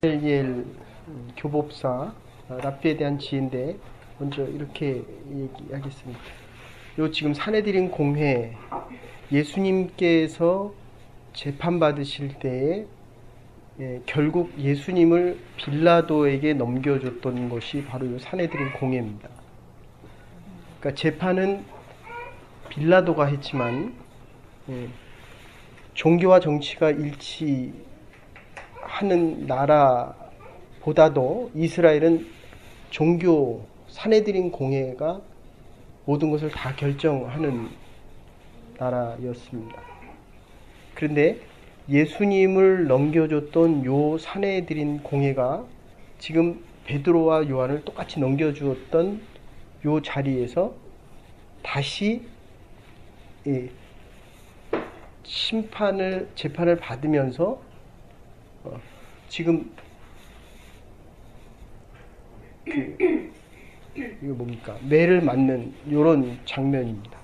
이스라엘 교법사 랍비에 대한 지혜인데 먼저 이렇게 얘기하겠습니다. 요 지금 산헤드린 공회 예수님께서 재판받으실 때에 결국 예수님을 빌라도에게 넘겨줬던 것이 바로 요 산헤드린 공회입니다. 그러니까 재판은 빌라도가 했지만 종교와 정치가 일치하는 나라보다도 이스라엘은 종교 산헤드린 공회가 모든 것을 다 결정하는 나라였습니다. 그런데 예수님을 넘겨줬던 요 산헤드린 공회가 지금 베드로와 요한을 똑같이 넘겨주었던 요 자리에서 다시 재판을 받으면서 지금 이거 뭡니까? 매를 맞는 이런 장면입니다.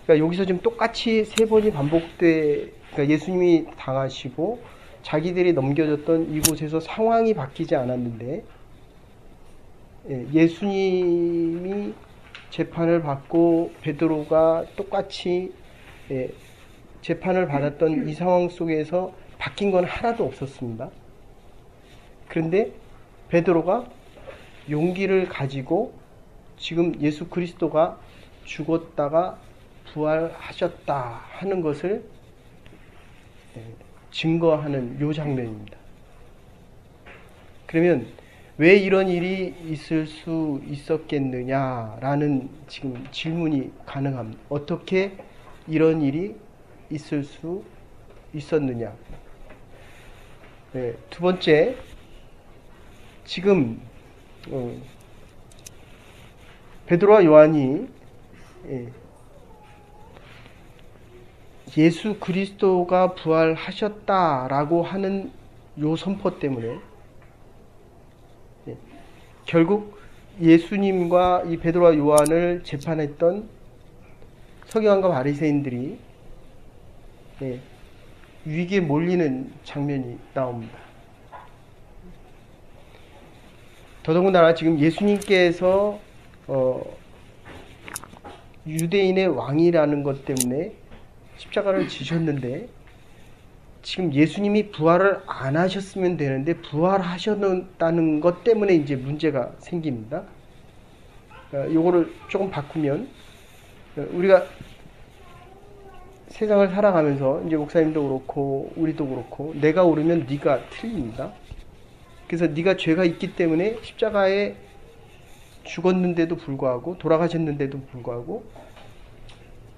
그러니까 여기서 지금 똑같이 세 번이 그러니까 예수님이 당하시고 자기들이 넘겨졌던 이곳에서 상황이 바뀌지 않았는데 예수님이 재판을 받고 베드로가 똑같이 재판을 받았던 이 상황 속에서 바뀐 건 하나도 없었습니다. 그런데 베드로가 용기를 가지고 지금 예수 그리스도가 죽었다가 부활하셨다 하는 것을 증거하는 요 장면입니다. 그러면 왜 이런 일이 있을 수 있었겠느냐라는 지금 질문이 가능합니다. 어떻게 이런 일이 있을 수 있었느냐. 두 번째, 지금 베드로와 요한이 예수 그리스도가 부활하셨다라고 하는 요 선포 때문에 결국 예수님과 이 베드로와 요한을 재판했던 서기관과 바리새인들이 위기에 몰리는 장면이 나옵니다. 더더군다나 지금 예수님께서 유대인의 왕이라는 것 때문에 십자가를 지셨는데 지금 예수님이 부활을 안 하셨으면 되는데 부활하셨다는 것 때문에 이제 문제가 생깁니다. 요거를 조금 바꾸면 우리가 세상을 살아가면서 이제 목사님도 그렇고 우리도 그렇고 내가 옳으면 네가 틀립니다. 그래서 네가 죄가 있기 때문에 십자가에 죽었는데도 불구하고 돌아가셨는데도 불구하고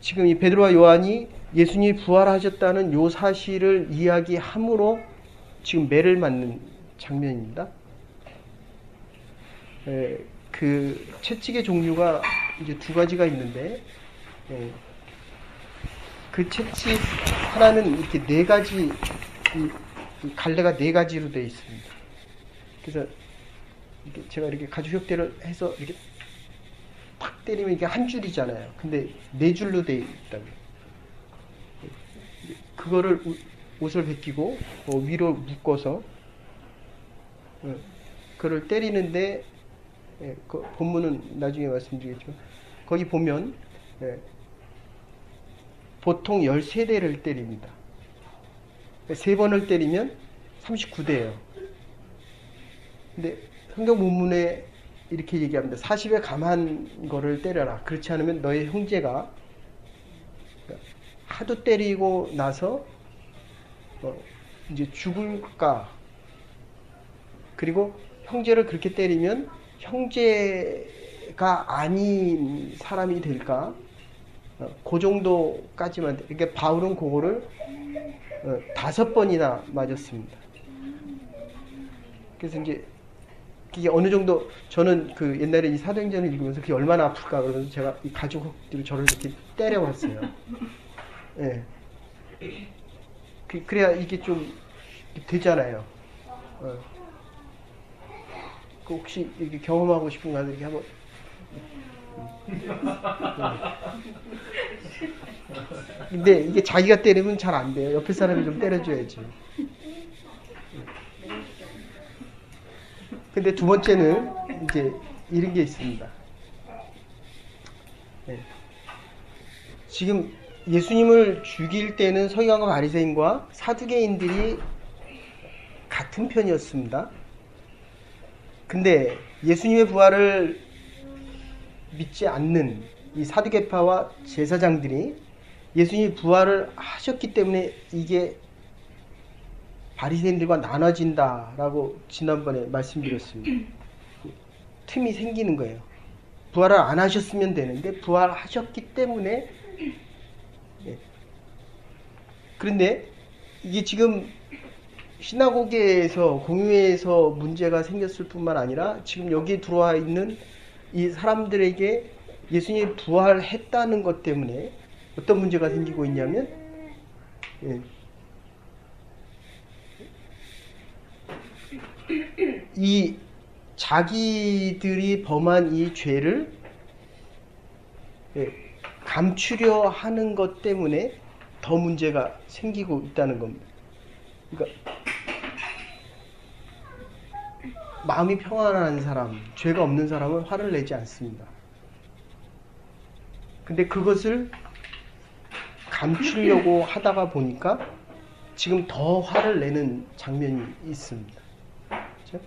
지금 이 베드로와 요한이 예수님이 부활하셨다는 요 사실을 이야기함으로 지금 매를 맞는 장면입니다. 그 채찍의 종류가 이제 두 가지가 있는데 그 채찍 하나는 이렇게 네 가지 이 갈래가 네 가지로 되어 있습니다. 그래서 이렇게 제가 이렇게 가죽 혁대를 해서 이렇게 탁 때리면 이게 한 줄이잖아요. 근데 네 줄로 되어 있다고요. 그거를 옷을 벗기고 위로 묶어서 그걸 때리는데 그 본문은 나중에 말씀드리겠지만 거기 보면 보통 13대를 때립니다. 3번을 때리면 39대예요. 근데 성경 본문에 이렇게 얘기합니다. 40에 감한 거를 때려라. 그렇지 않으면 너의 형제가 하도 때리고 나서 이제 죽을까. 그리고 형제를 그렇게 때리면 형제가 아닌 사람이 될까. 그 정도까지만. 그러니까 바울은 그거를 5번이나 맞았습니다. 그래서 이제 이게 어느 정도 저는 그 옛날에 이 사도행전을 읽으면서 그게 얼마나 아플까 그러면서 제가 이 가죽으로 저를 이렇게 때려왔어요. 예. 그래야 이게 좀 되잖아요. 그 혹시 이렇게 경험하고 싶은 거 이렇게 한번. 근데 이게 자기가 때리면 잘 안 돼요. 옆에 사람이 좀 때려줘야지. 근데 두 번째는 이제 이런 게 있습니다. 네. 지금 예수님을 죽일 때는 서기관과 바리새인과 사두개인들이 같은 편이었습니다. 근데 예수님의 부활을 믿지 않는 이 사두개파와 제사장들이 예수님이 부활을 하셨기 때문에 이게 바리새인들과 나눠진다라고 지난번에 말씀드렸습니다. 틈이 생기는 거예요. 부활을 안 하셨으면 되는데 부활하셨기 때문에. 그런데 이게 지금 시나고게에서 공회에서 문제가 생겼을 뿐만 아니라 지금 여기 들어와 있는 이 사람들에게 예수님이 부활했다는 것 때문에 어떤 문제가 생기고 있냐면 이 자기들이 범한 이 죄를 감추려 하는 것 때문에 더 문제가 생기고 있다는 겁니다. 그러니까 마음이 평안한 사람, 죄가 없는 사람은 화를 내지 않습니다. 근데 그것을 감추려고 하다가 보니까 지금 더 화를 내는 장면이 있습니다. 그렇죠?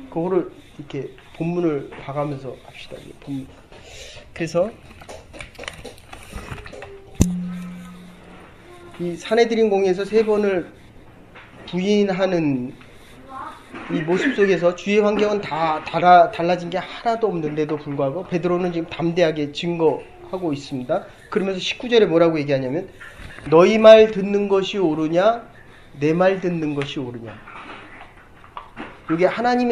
그거를 이렇게 본문을 봐가면서 합시다. 본문. 그래서 이 사내들인 공의에서 세 번을 부인하는 이 모습 속에서 주위의 환경은 다 달라진 게 하나도 없는데도 불구하고 베드로는 지금 담대하게 증거하고 있습니다. 그러면서 19절에 뭐라고 얘기하냐면 너희 말 듣는 것이 옳으냐 내 말 듣는 것이 옳으냐. 이게 하나님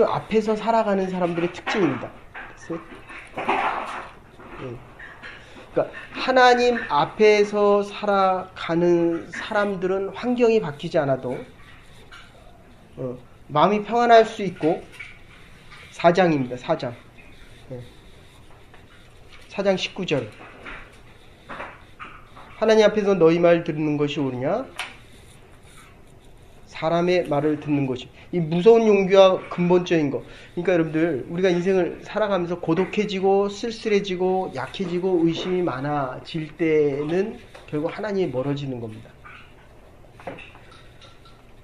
앞에서 살아가는 사람들의 특징입니다. 그러니까 하나님 앞에서 살아가는 사람들은 환경이 바뀌지 않아도 마음이 평안할 수 있고 4장입니다. 4장 4장 19절 하나님 앞에서 너희 말 듣는 것이 옳으냐 사람의 말을 듣는 것이 이 무서운 용기와 근본적인 거. 그러니까 여러분들 우리가 인생을 살아가면서 고독해지고 쓸쓸해지고 약해지고 의심이 많아질 때는 결국 하나님이 멀어지는 겁니다.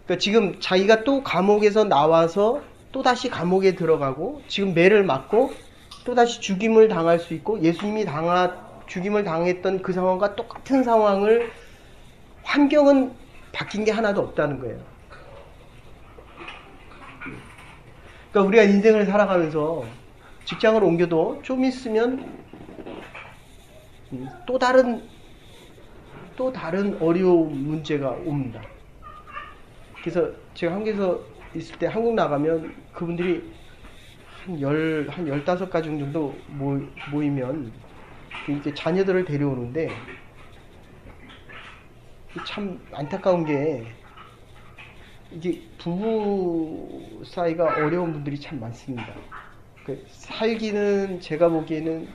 그러니까 지금 자기가 또 감옥에서 나와서 또 다시 감옥에 들어가고 지금 매를 맞고 또 다시 죽임을 당할 수 있고 예수님이 죽임을 당했던 그 상황과 똑같은 상황을 환경은 바뀐 게 하나도 없다는 거예요. 그러니까 우리가 인생을 살아가면서 직장을 옮겨도 좀 있으면 또 다른 어려운 문제가 옵니다. 그래서 제가 한국에서 있을 때 한국 나가면 그분들이 한 15가족 정도 모이면 이렇게 자녀들을 데려오는데 참 안타까운 게 이게 부부 사이가 어려운 분들이 참 많습니다. 살기는 제가 보기에는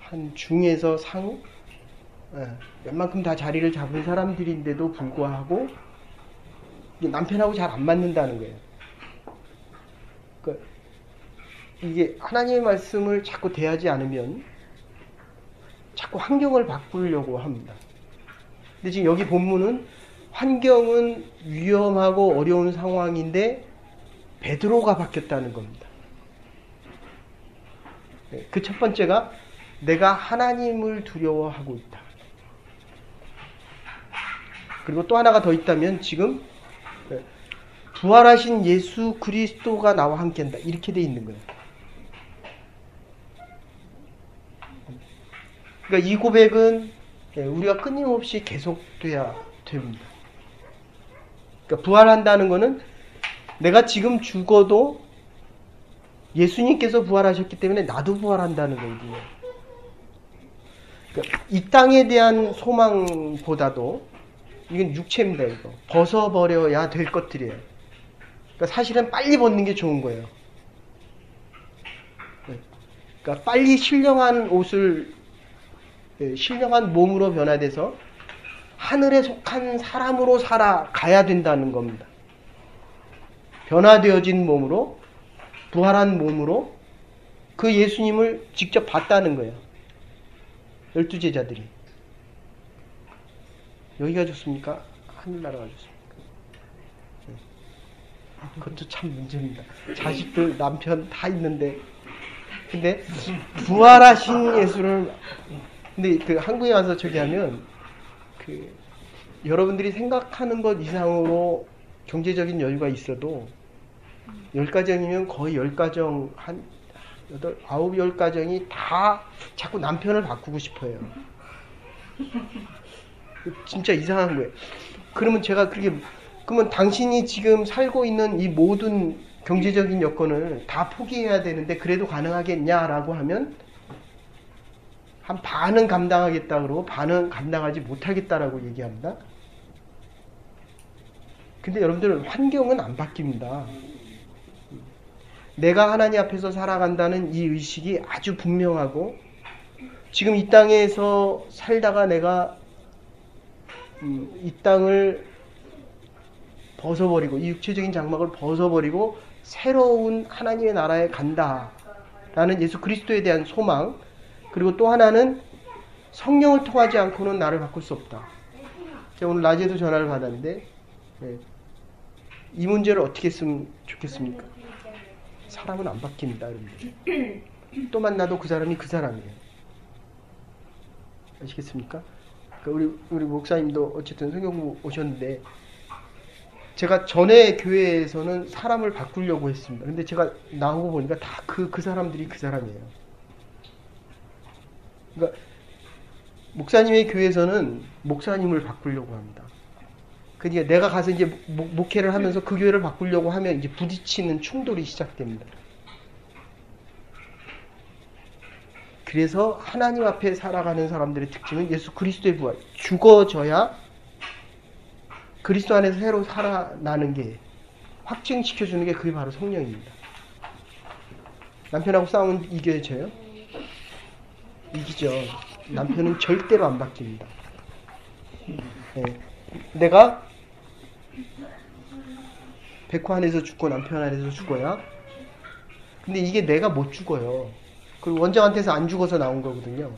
한 중에서 상 웬만큼 다 자리를 잡은 사람들인데도 불구하고 남편하고 잘 안 맞는다는 거예요. 그러니까 이게 하나님의 말씀을 자꾸 대하지 않으면 자꾸 환경을 바꾸려고 합니다. 근데 지금 여기 본문은 환경은 위험하고 어려운 상황인데 베드로가 바뀌었다는 겁니다. 그 첫 번째가 내가 하나님을 두려워하고 있다. 그리고 또 하나가 더 있다면 지금 부활하신 예수 그리스도가 나와 함께한다. 이렇게 돼 있는 거예요. 그러니까 이 고백은 우리가 끊임없이 계속돼야 됩니다. 그러니까 부활한다는 것은 내가 지금 죽어도 예수님께서 부활하셨기 때문에 나도 부활한다는 거거든요. 그러니까 이 땅에 대한 소망보다도 이건 육체입니다. 이거 벗어버려야 될 것들이에요. 그러니까 사실은 빨리 벗는 게 좋은 거예요. 그러니까 빨리 신령한 옷을 신령한 몸으로 변화돼서 하늘에 속한 사람으로 살아가야 된다는 겁니다. 변화되어진 몸으로, 부활한 몸으로 그 예수님을 직접 봤다는 거예요. 12제자들이. 여기가 좋습니까? 하늘나라가 좋습니까? 그것도 참 문제입니다. 자식들, 남편 다 있는데, 근데 부활하신 예수를, 근데 그 한국에 와서 저기 하면 그 여러분들이 생각하는 것 이상으로 경제적인 여유가 있어도 10가정이면 거의 10가정 한 8, 9, 10가정이 다 자꾸 남편을 바꾸고 싶어요. 진짜 이상한 거예요. 그러면 제가 그러면 당신이 지금 살고 있는 이 모든 경제적인 여건을 다 포기해야 되는데 그래도 가능하겠냐라고 하면 한 반은 감당하겠다 그러고 반은 감당하지 못하겠다라고 얘기합니다. 근데 여러분들 환경은 안 바뀝니다. 내가 하나님 앞에서 살아간다는 이 의식이 아주 분명하고 지금 이 땅에서 살다가 내가 이 땅을 벗어버리고 이 육체적인 장막을 벗어버리고 새로운 하나님의 나라에 간다라는 예수 그리스도에 대한 소망, 그리고 또 하나는 성령을 통하지 않고는 나를 바꿀 수 없다. 제가 오늘 낮에도 전화를 받았는데 이 문제를 어떻게 했으면 좋겠습니까? 사람은 안 바뀝니다, 여러분들. 또 만나도 그 사람이 그 사람이에요. 아시겠습니까? 그러니까 우리 목사님도 어쨌든 성경부 오셨는데 제가 전에 교회에서는 사람을 바꾸려고 했습니다. 근데 제가 나오고 보니까 다 그 사람들이 그 사람이에요. 그러니까 목사님의 교회에서는 목사님을 바꾸려고 합니다. 그러니까 내가 가서 이제 목회를 하면서 그 교회를 바꾸려고 하면 이제 부딪히는 충돌이 시작됩니다. 그래서 하나님 앞에 살아가는 사람들의 특징은 예수 그리스도의 부활, 죽어져야 그리스도 안에서 새로 살아나는 게 확증시켜주는 게 그게 바로 성령입니다. 남편하고 싸우면 이겨져요? 이기죠. 남편은 절대로 안 바뀝니다. 네. 내가 백호 안에서 죽고 남편 안에서 죽어야. 근데 이게 내가 못 죽어요. 그 원장한테서 안 죽어서 나온 거거든요.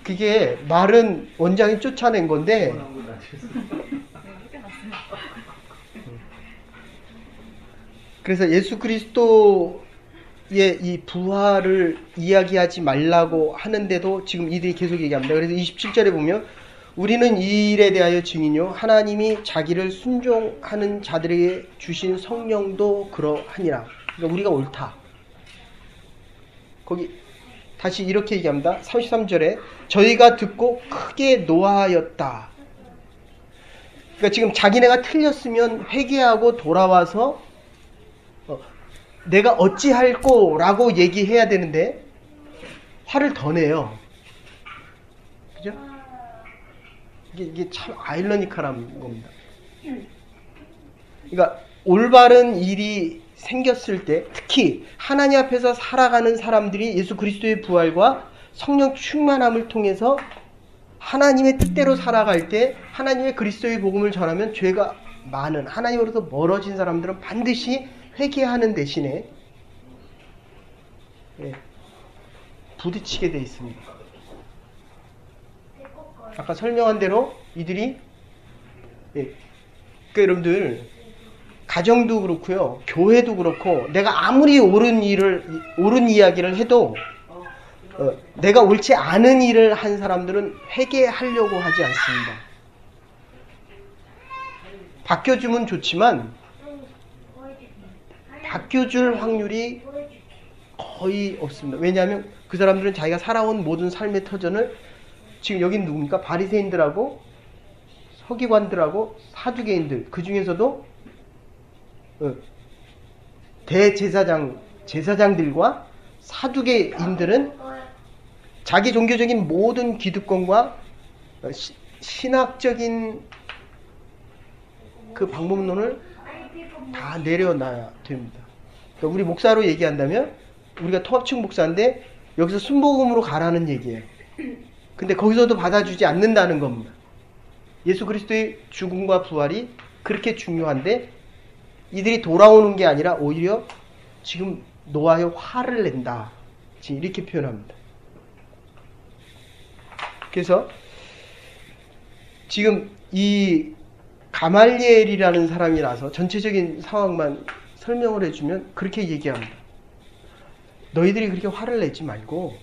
그게 말은 원장이 쫓아낸 건데 그래서 예수 그리스도의 이 부활을 이야기하지 말라고 하는데도 지금 이들이 계속 얘기합니다. 그래서 27절에 보면 우리는 이 일에 대하여 증인이요 하나님이 자기를 순종하는 자들에게 주신 성령도 그러하니라. 그러니까 우리가 옳다. 거기 다시 이렇게 얘기합니다. 33절에 저희가 듣고 크게 노하였다. 그러니까 지금 자기네가 틀렸으면 회개하고 돌아와서 내가 어찌할꼬 라고 얘기해야 되는데 화를 더 내요. 그죠? 이게 참 아이러니컬한 겁니다. 그러니까 올바른 일이 생겼을 때 특히 하나님 앞에서 살아가는 사람들이 예수 그리스도의 부활과 성령 충만함을 통해서 하나님의 뜻대로 살아갈 때 하나님의 그리스도의 복음을 전하면 죄가 많은 하나님으로부터 멀어진 사람들은 반드시 회개하는 대신에 부딪히게 돼 있습니다. 아까 설명한 대로 이들이 그러니까 여러분들 가정도 그렇고요, 교회도 그렇고 내가 아무리 옳은 이야기를 해도 내가 옳지 않은 일을 한 사람들은 회개하려고 하지 않습니다. 바뀌어주면 좋지만 바뀌어줄 확률이 거의 없습니다. 왜냐하면 그 사람들은 자기가 살아온 모든 삶의 터전을 지금 여긴 누굽니까? 바리새인들하고 서기관들하고 사두개인들, 그 중에서도 제사장들과 사두개인들은 자기 종교적인 모든 기득권과 신학적인 그 방법론을 다 내려놔야 됩니다. 그러니까 우리 목사로 얘기한다면 우리가 통합측 목사인데 여기서 순복음으로 가라는 얘기예요. 근데 거기서도 받아주지 않는다는 겁니다. 예수 그리스도의 죽음과 부활이 그렇게 중요한데 이들이 돌아오는 게 아니라 오히려 지금 노아에 화를 낸다. 지금 이렇게 표현합니다. 그래서 지금 이 가말리엘이라는 사람이 나서 전체적인 상황만 설명을 해주면 그렇게 얘기합니다. 너희들이 그렇게 화를 내지 말고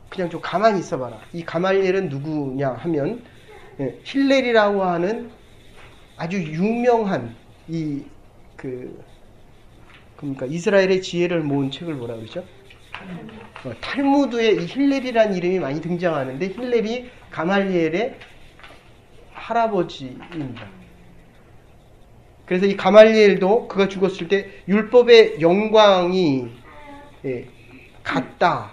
그냥 좀 가만히 있어봐라. 이 가말리엘은 누구냐 하면 힐렐이라고 하는 아주 유명한 그러니까 이스라엘의 지혜를 모은 책을 뭐라 그러죠? 탈무드에 이 힐렐이라는 이름이 많이 등장하는데 힐렐이 가말리엘의 할아버지입니다. 그래서 이 가말리엘도 그가 죽었을 때 율법의 영광이 갔다.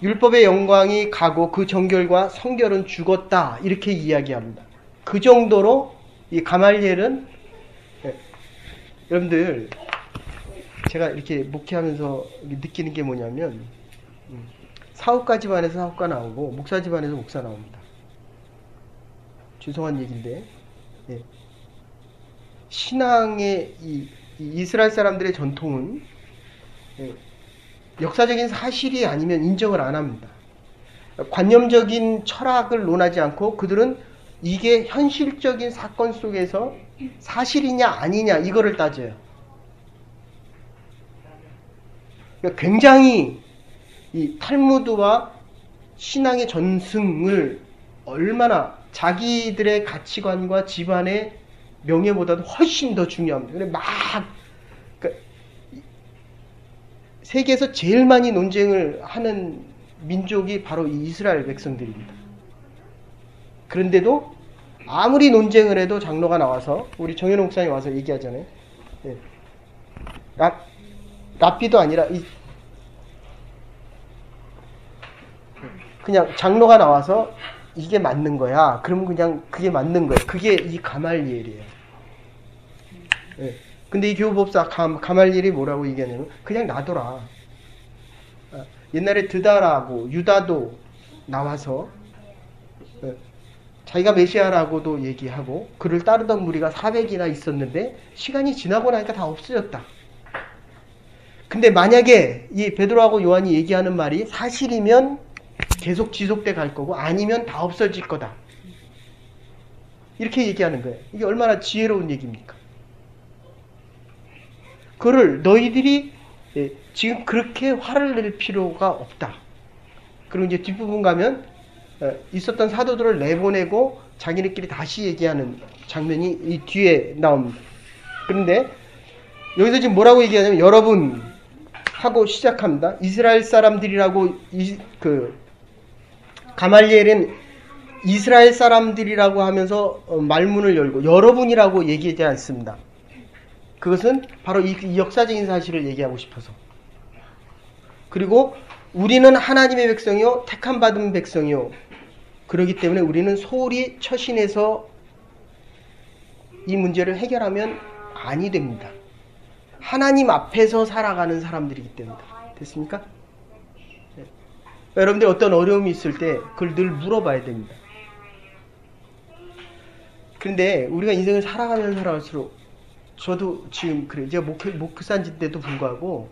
율법의 영광이 가고 그 정결과 성결은 죽었다. 이렇게 이야기합니다. 그 정도로 이 가말리엘은 여러분들 제가 이렇게 목회하면서 느끼는 게 뭐냐면 사업가 집안에서 사업가 나오고 목사 집안에서 목사 나옵니다. 죄송한 얘기인데 신앙의 이 이스라엘 사람들의 전통은 역사적인 사실이 아니면 인정을 안 합니다. 관념적인 철학을 논하지 않고 그들은 이게 현실적인 사건 속에서 사실이냐 아니냐 이거를 따져요. 그러니까 굉장히 이 탈무드와 신앙의 전승을 얼마나 자기들의 가치관과 집안의 명예보다도 훨씬 더 중요합니다. 그래 그러니까 세계에서 제일 많이 논쟁을 하는 민족이 바로 이 이스라엘 백성들입니다. 그런데도 아무리 논쟁을 해도 장로가 나와서 우리 정현호 목사님 와서 얘기하잖아요. 랍비도 아니라 그냥 장로가 나와서 이게 맞는 거야. 그러면 그냥 그게 맞는 거예요. 그게 이 가말리엘이에요. 근데 이 교법사 가말리엘이 뭐라고 얘기하냐면 그냥 놔둬라. 옛날에 드다라고 유다도 나와서 자기가 메시아라고도 얘기하고 그를 따르던 무리가 400이나 있었는데 시간이 지나고 나니까 다 없어졌다. 근데 만약에 이 베드로하고 요한이 얘기하는 말이 사실이면 계속 지속돼 갈 거고 아니면 다 없어질 거다. 이렇게 얘기하는 거예요. 이게 얼마나 지혜로운 얘기입니까? 그를 너희들이 지금 그렇게 화를 낼 필요가 없다. 그리고 이제 뒷부분 가면 있었던 사도들을 내보내고 자기네끼리 다시 얘기하는 장면이 이 뒤에 나옵니다. 그런데 여기서 지금 뭐라고 얘기하냐면 여러분 하고 시작합니다. 이스라엘 사람들이라고 가말리엘은 이스라엘 사람들이라고 하면서 말문을 열고 여러분이라고 얘기하지 않습니다. 그것은 바로 이 역사적인 사실을 얘기하고 싶어서. 그리고 우리는 하나님의 백성이요 택함 받은 백성이요 그렇기 때문에 우리는 소홀히 처신해서 이 문제를 해결하면 아니 됩니다. 하나님 앞에서 살아가는 사람들이기 때문에. 됐습니까? 네. 여러분들 어떤 어려움이 있을 때 그걸 늘 물어봐야 됩니다. 그런데 우리가 인생을 살아가면 살아갈수록 저도 지금 그래요. 제가 목사인데도 불구하고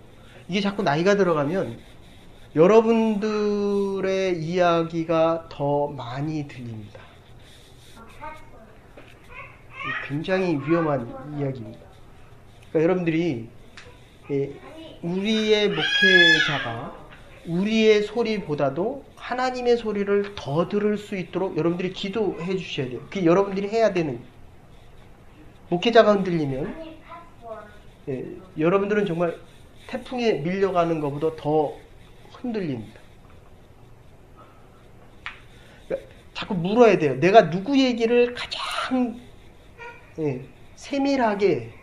이게 자꾸 나이가 들어가면 여러분들의 이야기가 더 많이 들립니다. 굉장히 위험한 이야기입니다. 그러니까 여러분들이 우리의 목회자가 우리의 소리보다도 하나님의 소리를 더 들을 수 있도록 여러분들이 기도해 주셔야 돼요. 그게 여러분들이 해야 되는. 목회자가 흔들리면 여러분들은 정말 태풍에 밀려가는 것보다 더 흔들립니다. 그러니까 자꾸 물어야 돼요. 내가 누구 얘기를 가장 세밀하게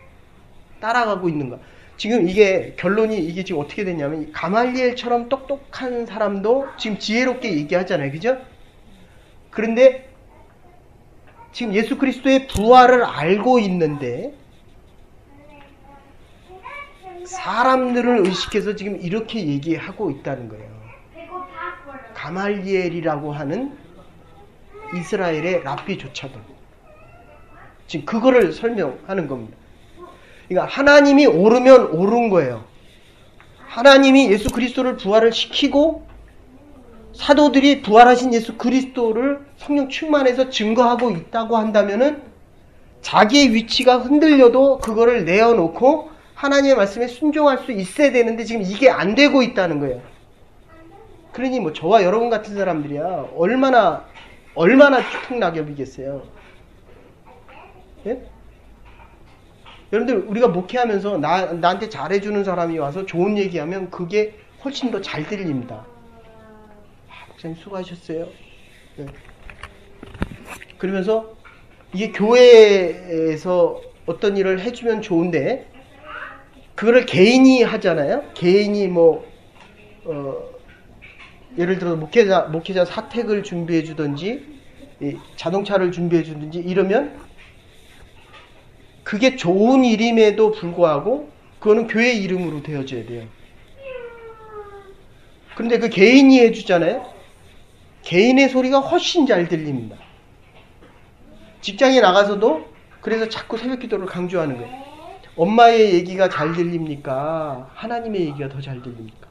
따라가고 있는가. 지금 이게 결론이 이게 지금 어떻게 됐냐면 가말리엘처럼 똑똑한 사람도 지금 지혜롭게 얘기하잖아요. 그죠? 그런데 지금 예수 그리스도의 부활을 알고 있는데 사람들을 의식해서 지금 이렇게 얘기하고 있다는 거예요. 가말리엘이라고 하는 이스라엘의 랍비조차도 지금 그거를 설명하는 겁니다. 그러니까 하나님이 오르면 오른 거예요. 하나님이 예수 그리스도를 부활을 시키고 사도들이 부활하신 예수 그리스도를 성령 충만해서 증거하고 있다고 한다면은 자기의 위치가 흔들려도 그거를 내어놓고 하나님의 말씀에 순종할 수 있어야 되는데 지금 이게 안 되고 있다는 거예요. 그러니 뭐 저와 여러분 같은 사람들이야 얼마나 축복낙엽이겠어요. 예? 여러분들 우리가 목회하면서 나한테 잘해주는 사람이 와서 좋은 얘기하면 그게 훨씬 더 잘 들립니다. 목사님 수고하셨어요. 네. 그러면서 이게 교회에서 어떤 일을 해주면 좋은데 그거를 개인이 하잖아요. 개인이 예를 들어서 목회자 사택을 준비해 주든지 자동차를 준비해 주든지 이러면 그게 좋은 일임에도 불구하고 그거는 교회 이름으로 되어져야 돼요. 그런데 그 개인이 해주잖아요. 개인의 소리가 훨씬 잘 들립니다. 직장에 나가서도 그래서 자꾸 새벽 기도를 강조하는 거예요. 엄마의 얘기가 잘 들립니까? 하나님의 얘기가 더 잘 들립니까?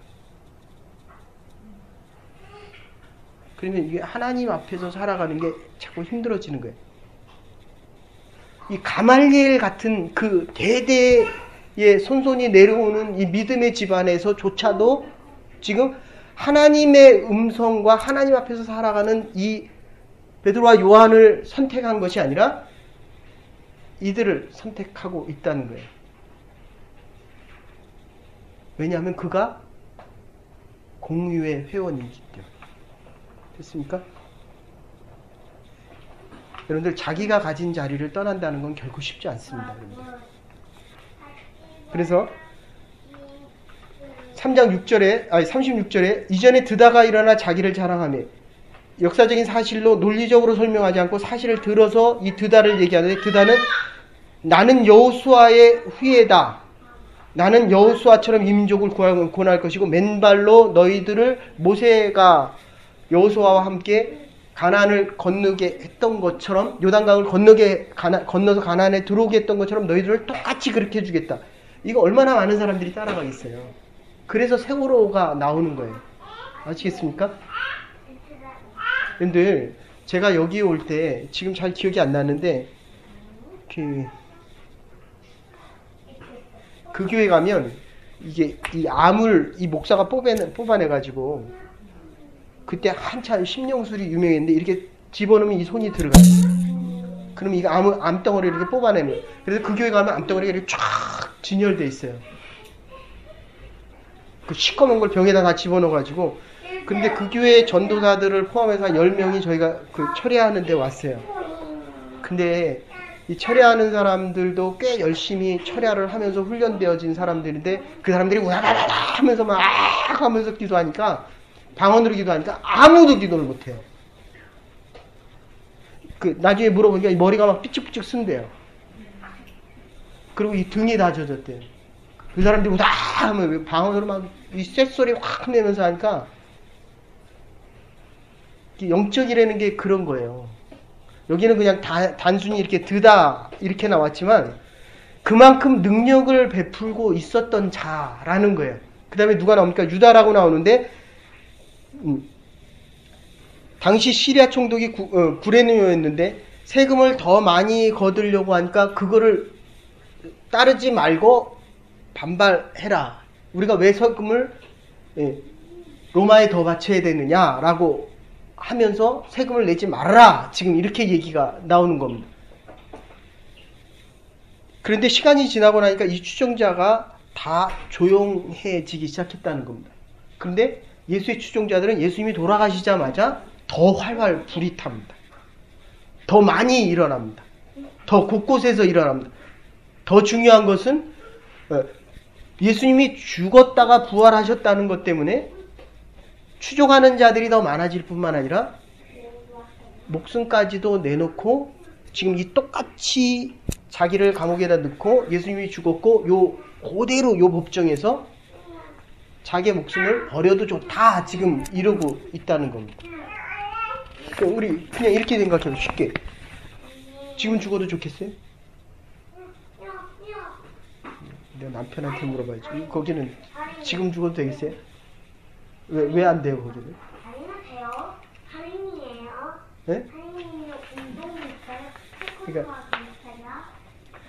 그러면 이게 하나님 앞에서 살아가는 게 자꾸 힘들어지는 거예요. 이 가말리엘 같은 그 대대의 손손이 내려오는 이 믿음의 집안에서조차도 지금 하나님의 음성과 하나님 앞에서 살아가는 이 베드로와 요한을 선택한 것이 아니라 이들을 선택하고 있다는 거예요. 왜냐하면 그가 공유의 회원이기 때문에. 됐습니까? 여러분들 자기가 가진 자리를 떠난다는 건 결코 쉽지 않습니다. 여러분들. 그래서 3장 36절에 이전에 드다가 일어나 자기를 자랑하며 역사적인 사실로 논리적으로 설명하지 않고 사실을 들어서 이 드다를 얘기하는데 드다는 나는 여호수아의 후예다. 나는 여호수아처럼 이 민족을 구원할 것이고 맨발로 너희들을 모세가 여호수아와 함께 가나안을 건너게 했던 것처럼 요단강을 건너서 가나안에 들어오게 했던 것처럼 너희들을 똑같이 그렇게 해주겠다. 이거 얼마나 많은 사람들이 따라가겠어요. 그래서 세월호가 나오는 거예요. 아시겠습니까? 근데 제가 여기 올 때 지금 잘 기억이 안 나는데 그 교회 가면 이게 이 암을 이 목사가 뽑아내가지고 그때 한참 심령술이 유명했는데 이렇게 집어넣으면 이 손이 들어가요. 그럼 이거 암덩어리를 이렇게 뽑아내는 거예요. 그래서 그 교회 가면 암덩어리가 이렇게 쫙 진열되어 있어요. 그 시꺼먼 걸 병에다 다 집어넣어가지고 근데 그 교회 전도사들을 포함해서 한 10명이 저희가 그 철회하는 데 왔어요. 근데 이 철회하는 사람들도 꽤 열심히 철야를 하면서 훈련되어진 사람들인데 그 사람들이 우라라라 하면서 막 하면서 기도하니까 방언으로 기도하니까 아무도 기도를 못해요. 그 나중에 물어보니까 이 머리가 막 삐쭉삐쭉 쓴대요. 그리고 이 등이 다 젖었대요. 그 사람들이 우다 하면 방언으로 막 이 쇳소리 확 내면서 하니까 영적이라는 게 그런 거예요. 여기는 그냥 단순히 이렇게 드다 이렇게 나왔지만 그만큼 능력을 베풀고 있었던 자라는 거예요. 그 다음에 누가 나옵니까? 유다라고 나오는데 당시 시리아 총독이 구레네오였는데 세금을 더 많이 거두려고 하니까 그거를 따르지 말고 반발해라. 우리가 왜 세금을 로마에 더 바쳐야 되느냐라고 하면서 세금을 내지 말아라. 지금 이렇게 얘기가 나오는 겁니다. 그런데 시간이 지나고 나니까 이 추종자가 다 조용해지기 시작했다는 겁니다. 그런데 예수의 추종자들은 예수님이 돌아가시자마자 더 활활 불이 탑니다. 더 많이 일어납니다. 더 곳곳에서 일어납니다. 더 중요한 것은 예수님이 죽었다가 부활하셨다는 것 때문에 추종하는 자들이 더 많아질 뿐만 아니라 목숨까지도 내놓고 지금 이 똑같이 자기를 감옥에다 넣고 예수님이 죽었고 그대로 요 법정에서 자기의 목숨을 버려도 좋다 지금 이러고 있다는 겁니다. 그러니까 우리 그냥 이렇게 생각해요. 쉽게. 지금 죽어도 좋겠어요? 내가 남편한테 물어봐야지. 거기는 지금 죽어도 되겠어요? 왜 안 돼요, 거기는? 할인은 돼요. 할인이에요. 네? 할인이요. 운동이 있어요. 그러니까 태권도가 있어요.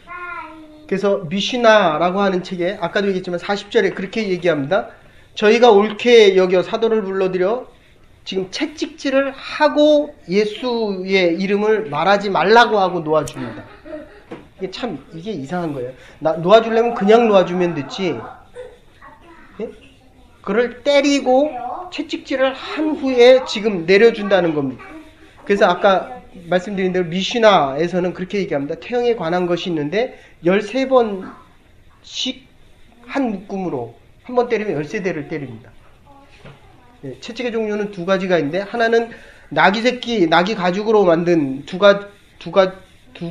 빠이. 그래서 미시나라고 하는 책에 아까도 얘기했지만 40절에 그렇게 얘기합니다. 저희가 옳게 여겨 사도를 불러들여 지금 채찍질을 하고 예수의 이름을 말하지 말라고 하고 놓아줍니다. 이게 이상한 거예요. 놓아주려면 그냥 놓아주면 됐지. 예? 그를 때리고 채찍질을 한 후에 지금 내려준다는 겁니다. 그래서 아까 말씀드린 대로 미시나에서는 그렇게 얘기합니다. 태형에 관한 것이 있는데 13번씩 한 묶음으로 한 번 때리면 13대를 때립니다. 예, 채찍의 종류는 두 가지가 있는데 하나는 나귀 새끼, 나귀 가죽으로 만든 두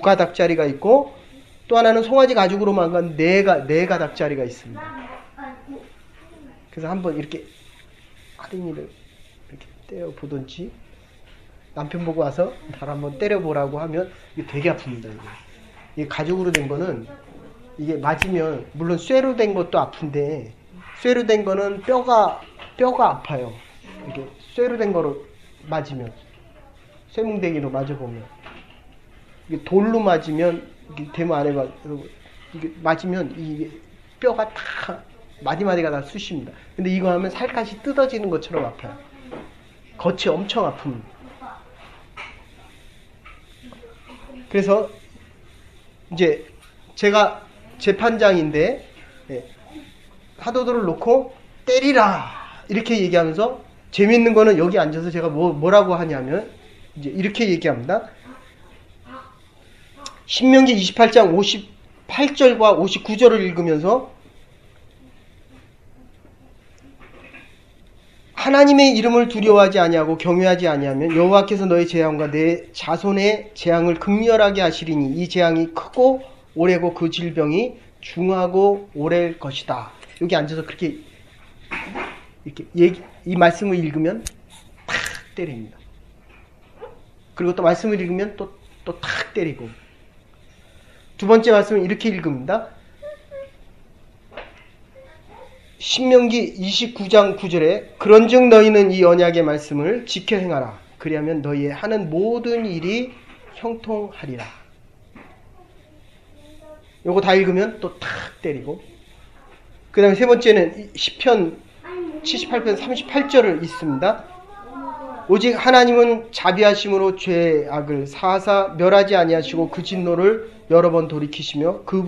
가닥짜리가 있고 또 하나는 송아지 가죽으로 만든 네 가닥짜리가 있습니다. 그래서 한번 이렇게 할인이를 이렇게 때려보든지 남편 보고 와서 날 한번 때려보라고 하면 이게 되게 아픕니다. 이게 가죽으로 된 거는 이게 맞으면 물론 쇠로 된 것도 아픈데 쇠로 된 거는 뼈가 아파요. 이게 쇠로 된 거로 맞으면 쇠뭉댕이로 맞아보면 이게 돌로 맞으면 이게 데모 안 해봐 이게 맞으면 이게 뼈가 다 마디마디가 다 쑤십니다. 근데 이거 하면 살갗이 뜯어지는 것처럼 아파요. 겉이 엄청 아픕니다. 그래서 이제 제가 재판장인데 사도들을 놓고 때리라 이렇게 얘기하면서 재밌는 거는 여기 앉아서 제가 뭐라고 하냐면 이제 이렇게 얘기합니다. 신명기 28장 58절과 59절을 읽으면서 하나님의 이름을 두려워하지 아니하고 경외하지 아니하면 여호와께서 너의 재앙과 내 자손의 재앙을 극렬하게 하시리니 이 재앙이 크고 오래고 그 질병이 중하고 오래일 것이다. 여기 앉아서 그렇게 이렇게 이 말씀을 읽으면 탁 때립니다. 그리고 또 말씀을 읽으면 또 탁 때리고 두 번째 말씀은 이렇게 읽습니다. 신명기 29장 9절에 그런즉 너희는 이 언약의 말씀을 지켜 행하라. 그리하면 너희의 하는 모든 일이 형통하리라. 요거 다 읽으면 또 탁 때리고 그 다음에 세 번째는 시편 78편 38절을 읽습니다. 오직 하나님은 자비하심으로 죄악을 사하사 멸하지 아니하시고 그 진노를 여러 번 돌이키시며 그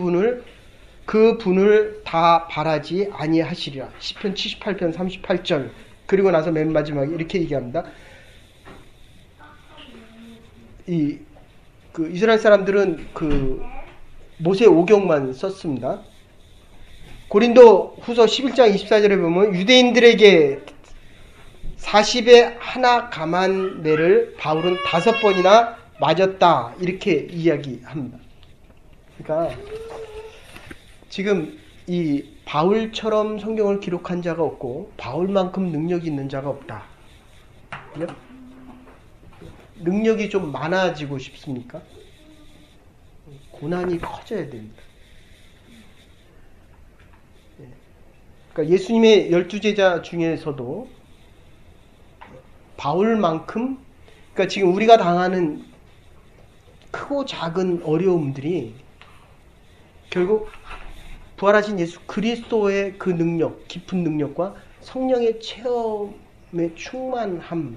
분을 다 바라지 아니하시리라. 시편 78편 38절. 그리고 나서 맨 마지막에 이렇게 얘기합니다. 이스라엘 사람들은 모세 오경만 썼습니다. 고린도 후서 11장 24절에 보면 유대인들에게 40의 하나 가만내를 바울은 5번이나 맞았다. 이렇게 이야기합니다. 그러니까 지금 이 바울처럼 성경을 기록한 자가 없고 바울만큼 능력이 있는 자가 없다. 능력이 좀 많아지고 싶습니까? 고난이 커져야 됩니다. 그러니까 예수님의 12제자 중에서도 바울만큼 그러니까 지금 우리가 당하는 크고 작은 어려움들이 결국 부활하신 예수 그리스도의 그 능력, 깊은 능력과 성령의 체험의 충만함으로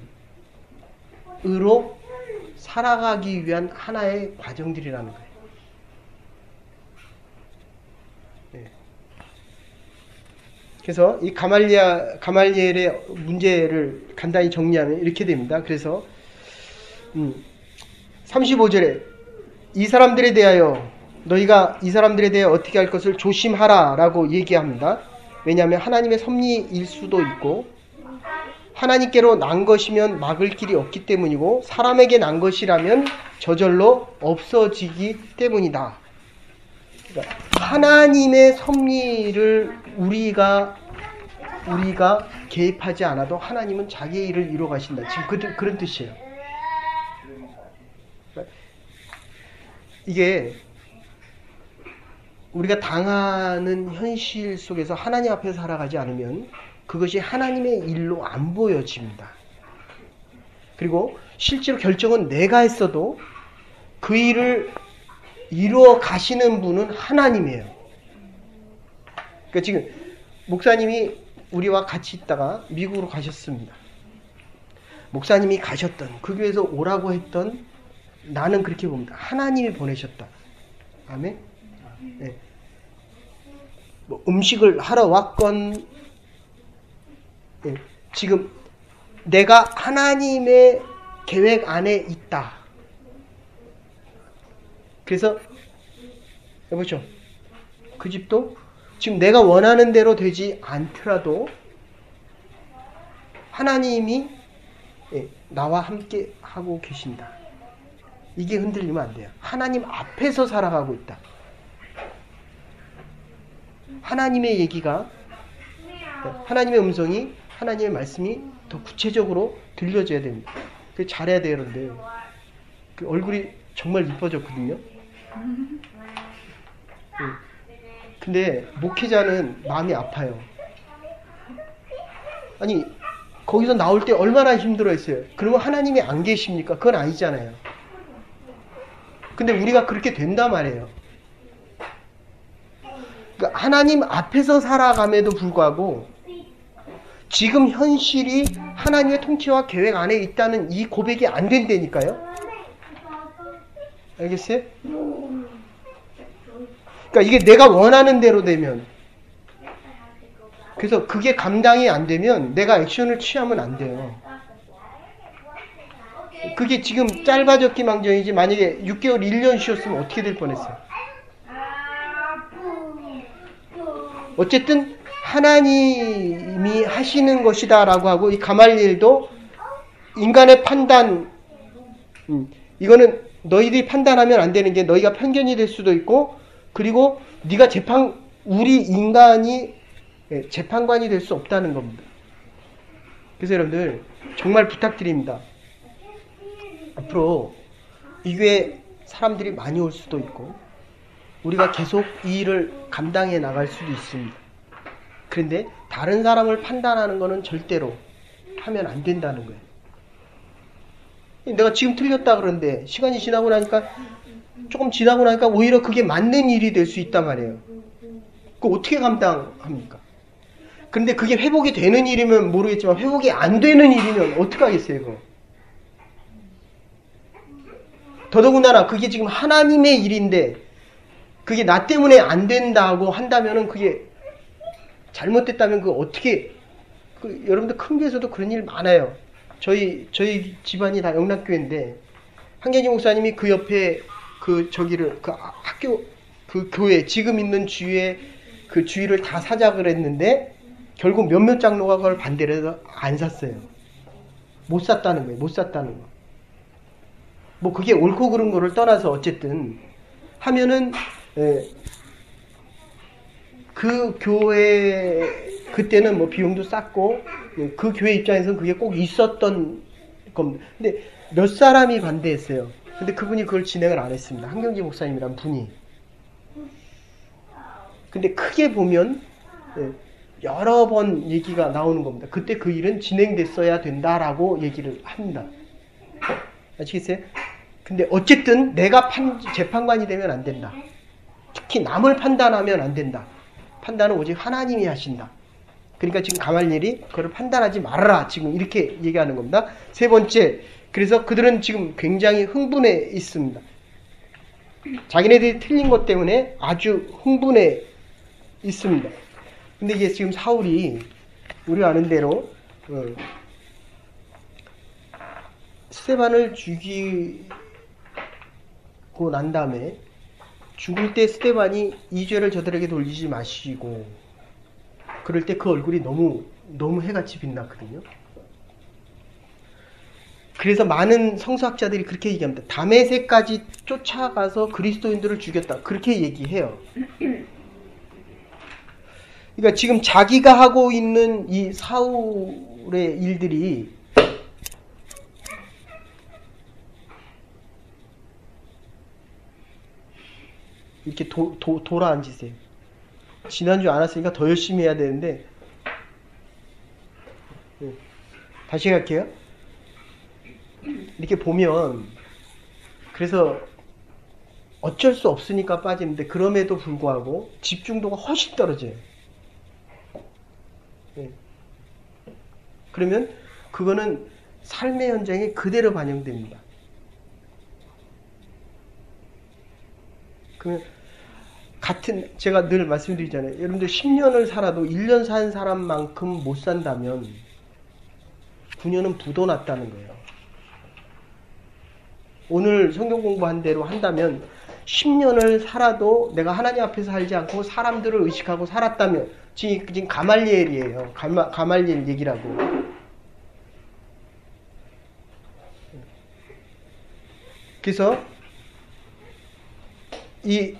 살아가기 위한 하나의 과정들이라는 거예요. 네. 그래서 이 가말리엘의 문제를 간단히 정리하면 이렇게 됩니다. 그래서 35절에 이 사람들에 대하여 너희가 이 사람들에 대해 어떻게 할 것을 조심하라 라고 얘기합니다. 왜냐하면 하나님의 섭리일 수도 있고 하나님께로 난 것이면 막을 길이 없기 때문이고 사람에게 난 것이라면 저절로 없어지기 때문이다. 그러니까 하나님의 섭리를 우리가 개입하지 않아도 하나님은 자기의 일을 이루어 가신다. 지금 그런 뜻이에요. 이게 우리가 당하는 현실 속에서 하나님 앞에서 살아가지 않으면 그것이 하나님의 일로 안 보여집니다. 그리고 실제로 결정은 내가 했어도 그 일을 이루어 가시는 분은 하나님이에요. 그러니까 지금 목사님이 우리와 같이 있다가 미국으로 가셨습니다. 목사님이 가셨던 그 교회에서 오라고 했던 나는 그렇게 봅니다. 하나님이 보내셨다. 아멘. 네. 뭐 음식을 하러 왔건 네. 지금 내가 하나님의 계획 안에 있다. 그래서 여보죠. 그 집도 지금 내가 원하는 대로 되지 않더라도 하나님이 나와 함께 하고 계신다. 이게 흔들리면 안 돼요. 하나님 앞에서 살아가고 있다. 하나님의 얘기가, 하나님의 음성이, 하나님의 말씀이 더 구체적으로 들려줘야 됩니다. 그게 잘해야 돼요, 여러분들. 그 얼굴이 정말 이뻐졌거든요. 근데 목회자는 마음이 아파요. 아니, 거기서 나올 때 얼마나 힘들어했어요. 그러면 하나님이 안 계십니까? 그건 아니잖아요. 근데 우리가 그렇게 된단 말이에요. 그러니까 하나님 앞에서 살아감에도 불구하고 지금 현실이 하나님의 통치와 계획 안에 있다는 이 고백이 안 된다니까요. 알겠어요? 그러니까 이게 내가 원하는 대로 되면, 그래서 그게 감당이 안 되면 내가 액션을 취하면 안 돼요. 그게 지금 짧아졌기 망정이지 만약에 6개월 1년 쉬었으면 어떻게 될 뻔했어요. 어쨌든 하나님이 하시는 것이다 라고 하고, 이 가말리엘도 인간의 판단, 이거는 너희들이 판단하면 안 되는 게 너희가 편견이 될 수도 있고, 그리고 네가 우리 인간이 재판관이 될 수 없다는 겁니다. 그래서 여러분들 정말 부탁드립니다. 앞으로 이 교회에 사람들이 많이 올 수도 있고 우리가 계속 이 일을 감당해 나갈 수도 있습니다. 그런데 다른 사람을 판단하는 것은 절대로 하면 안 된다는 거예요. 내가 지금 틀렸다 그러는데 시간이 지나고 나니까, 조금 지나고 나니까 오히려 그게 맞는 일이 될 수 있단 말이에요. 그거 어떻게 감당합니까? 근데 그게 회복이 되는 일이면 모르겠지만 회복이 안 되는 일이면 어떡하겠어요, 그거. 더더군다나 그게 지금 하나님의 일인데 그게 나 때문에 안 된다고 한다면은 그게 잘못됐다면 그 어떻게, 여러분들 큰 교회에서도 그런 일 많아요. 저희 집안이 다 영락교회인데 한계지 목사님이 그 옆에 그 학교, 그 교회, 지금 있는 주위에 그 주위를 다 사자 그랬는데 결국 몇몇 장로가 그걸 반대를 해서 안 샀어요. 못 샀다는 거예요. 못 샀다는 거. 뭐 그게 옳고 그른 거를 떠나서 어쨌든 하면은 그 교회 그때는 뭐 비용도 쌌고 그 교회 입장에서는 그게 꼭 있었던 겁니다. 근데 몇 사람이 반대했어요. 근데 그분이 그걸 진행을 안 했습니다. 한경지 목사님이란 분이. 근데 크게 보면 여러 번 얘기가 나오는 겁니다. 그때 그 일은 진행됐어야 된다라고 얘기를 합니다. 아시겠어요? 근데 어쨌든 내가 재판관이 되면 안 된다. 특히 남을 판단하면 안 된다. 판단은 오직 하나님이 하신다. 그러니까 지금 가말리엘이 그걸 판단하지 말아라. 지금 이렇게 얘기하는 겁니다. 세 번째, 그래서 그들은 지금 굉장히 흥분해 있습니다. 자기네들이 틀린 것 때문에 아주 흥분해 있습니다. 근데 이게 지금 사울이 우리가 아는 대로 스데반을 죽이고 난 다음에 죽을 때 스데반이 이 죄를 저들에게 돌리지 마시고, 그럴 때 그 얼굴이 너무 해같이 빛났거든요. 그래서 많은 성서학자들이 그렇게 얘기합니다. 다메섹까지 쫓아가서 그리스도인들을 죽였다. 그렇게 얘기해요. 그러니까 지금 자기가 하고 있는 이 사울의 일들이 이렇게 돌아 앉으세요. 지난주 안 왔으니까 더 열심히 해야 되는데, 다시 할게요. 이렇게 보면, 그래서 어쩔 수 없으니까 빠지는데, 그럼에도 불구하고 집중도가 훨씬 떨어져요. 그러면 그거는 삶의 현장에 그대로 반영됩니다. 그러면 제가 늘 말씀드리잖아요. 여러분들 10년을 살아도 1년 산 사람만큼 못 산다면 9년은 부도났다는 거예요. 오늘 성경 공부한 대로 한다면 10년을 살아도 내가 하나님 앞에서 살지 않고 사람들을 의식하고 살았다면, 지금 가말리엘이에요. 가말리엘 얘기라고. 그래서 이